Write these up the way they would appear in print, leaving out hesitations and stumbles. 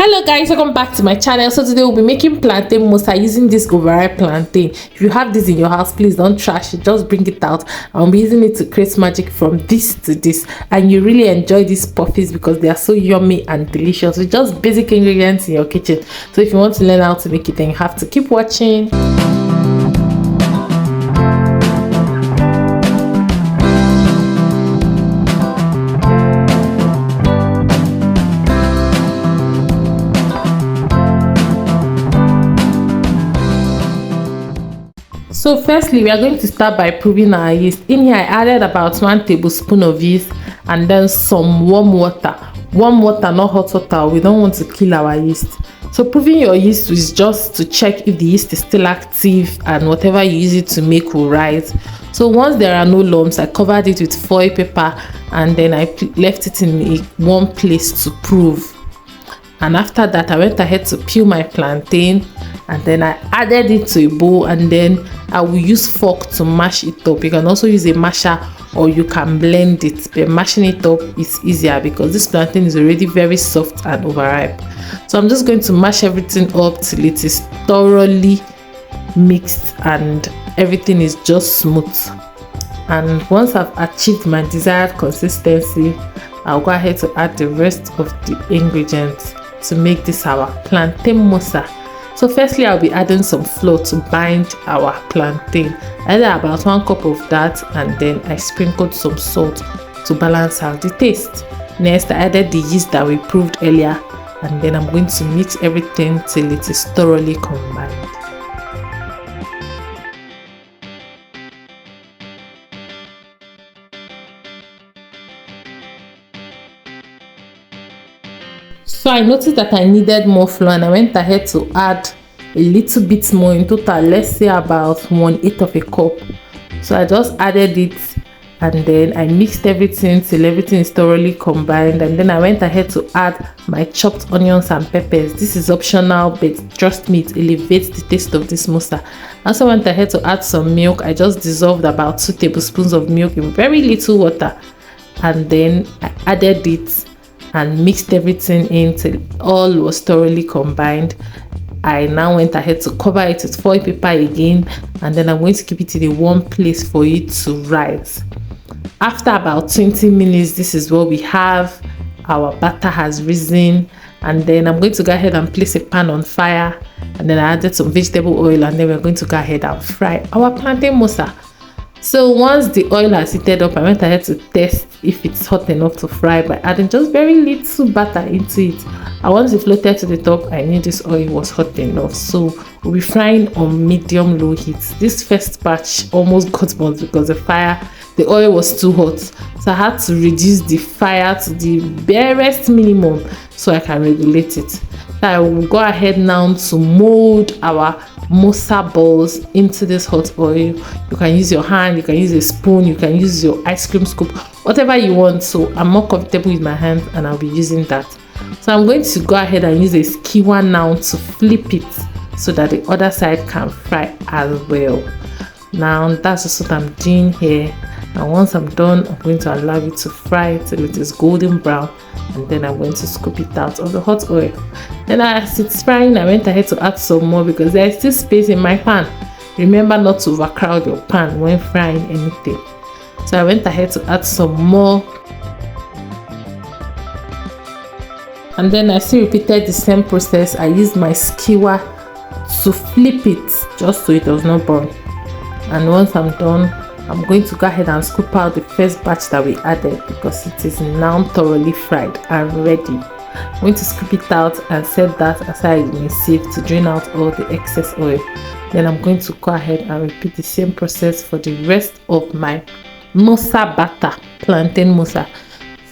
Hello guys, welcome back to my channel. So today we'll be making plantain mosa using this overripe plantain. If you have this in your house, please don't trash it, just bring it out. I'll be using it to create magic from this to this, and you really enjoy these puffies because they are so yummy and delicious with just basic ingredients in your kitchen. So if you want to learn how to make it, then you have to keep watching. So firstly, we are going to start by proving our yeast. In here I added about 1 tablespoon of yeast and then some warm water, not hot water. We don't want to kill our yeast. So proving your yeast is just to check if the yeast is still active and whatever you use it to make will rise. So once there are no lumps, I covered it with foil paper and then I left it in a warm place to prove. And after that, I went ahead to peel my plantain and then I added it to a bowl, and then I will use fork to mash it up. You can also use a masher or you can blend it, but mashing it up is easier because this plantain is already very soft and overripe. So I'm just going to mash everything up till it is thoroughly mixed and everything is just smooth. And once I've achieved my desired consistency, I'll go ahead to add the rest of the ingredients to make this our plantain mosa. So firstly, I'll be adding some flour to bind our plantain. I added about 1 cup of that, and then I sprinkled some salt to balance out the taste. Next, I added the yeast that we proved earlier, and then I'm going to mix everything till it is thoroughly combined. So I noticed that I needed more flour and I went ahead to add a little bit more, in total let's say about 1/8 of a cup. So I just added it and then I mixed everything till everything is thoroughly combined, and then I went ahead to add my chopped onions and peppers. This is optional, but trust me, it elevates the taste of this mosa. I also went ahead to add some milk. I just dissolved about 2 tablespoons of milk in very little water, and then I added it and mixed everything in till all was thoroughly combined. I now went ahead to cover it with foil paper again, and then I'm going to keep it in a warm place for it to rise. After about 20 minutes, this is what we have. Our batter has risen, and then I'm going to go ahead and place a pan on fire, and then I added some vegetable oil, and then we're going to go ahead and fry our plantain mosa. So once the oil has heated up, I went ahead to test if it's hot enough to fry by adding just very little butter into it. And once it floated to the top, I knew this oil was hot enough. So we'll be frying on medium-low heat. This first batch almost got burnt because the oil was too hot. So I had to reduce the fire to the barest minimum so I can regulate it. So I will go ahead now to mold our mosa balls into this hot oil. You can use your hand, you can use a spoon, you can use your ice cream scoop, whatever you want. So I'm more comfortable with my hand and I'll be using that. So I'm going to go ahead and use a skewer now to flip it so that the other side can fry as well. Now that's just what I'm doing here, and once I'm done, I'm going to allow it to fry till it is golden brown, and then I'm going to scoop it out of the hot oil. Then as it's frying, I went ahead to add some more because there is still space in my pan. Remember not to overcrowd your pan when frying anything. So I went ahead to add some more, and then I still repeated the same process. I used my skewer to flip it just so it does not burn. And once I'm done, I'm going to go ahead and scoop out the first batch that we added because it is now thoroughly fried and ready. I'm going to scoop it out and set that aside in a sieve to drain out all the excess oil. Then I'm going to go ahead and repeat the same process for the rest of my mosa batter, plantain mosa.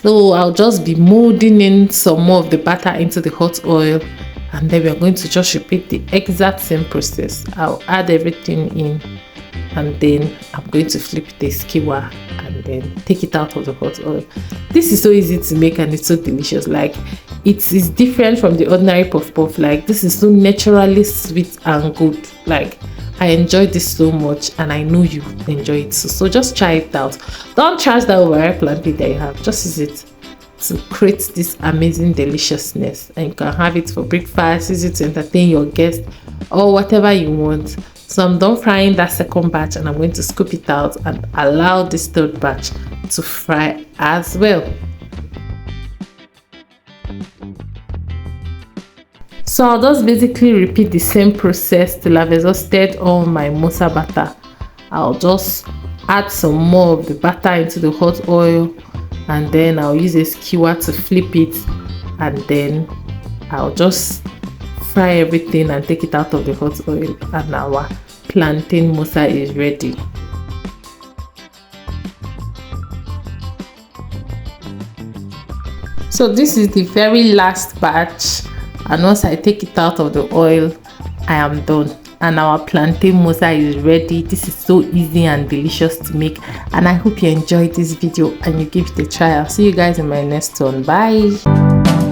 So I'll just be molding in some more of the batter into the hot oil, and then we are going to just repeat the exact same process. I'll add everything in, and then I'm going to flip the skewer and then take it out of the hot oil. This is so easy to make and it's so delicious. Like, it is different from the ordinary puff puff. Like, this is so naturally sweet and good. Like, I enjoyed this so much and I know you enjoy it. So just try it out. Don't trash that overripe plantain that you have. Just use it to create this amazing deliciousness, and you can have it for breakfast, use it to entertain your guests, or whatever you want. So I'm done frying that second batch, and I'm going to scoop it out and allow this third batch to fry as well. So I'll just basically repeat the same process till I've exhausted all my mosa batter. I'll just add some more of the batter into the hot oil, and then I'll use a skewer to flip it, and then I'll just fry everything and take it out of the hot oil, and our plantain mosa is ready. So this is the very last batch, and once I take it out of the oil, I am done, and our plantain mosa is ready. This is so easy and delicious to make, and I hope you enjoyed this video and you give it a try. I'll see you guys in my next one. Bye.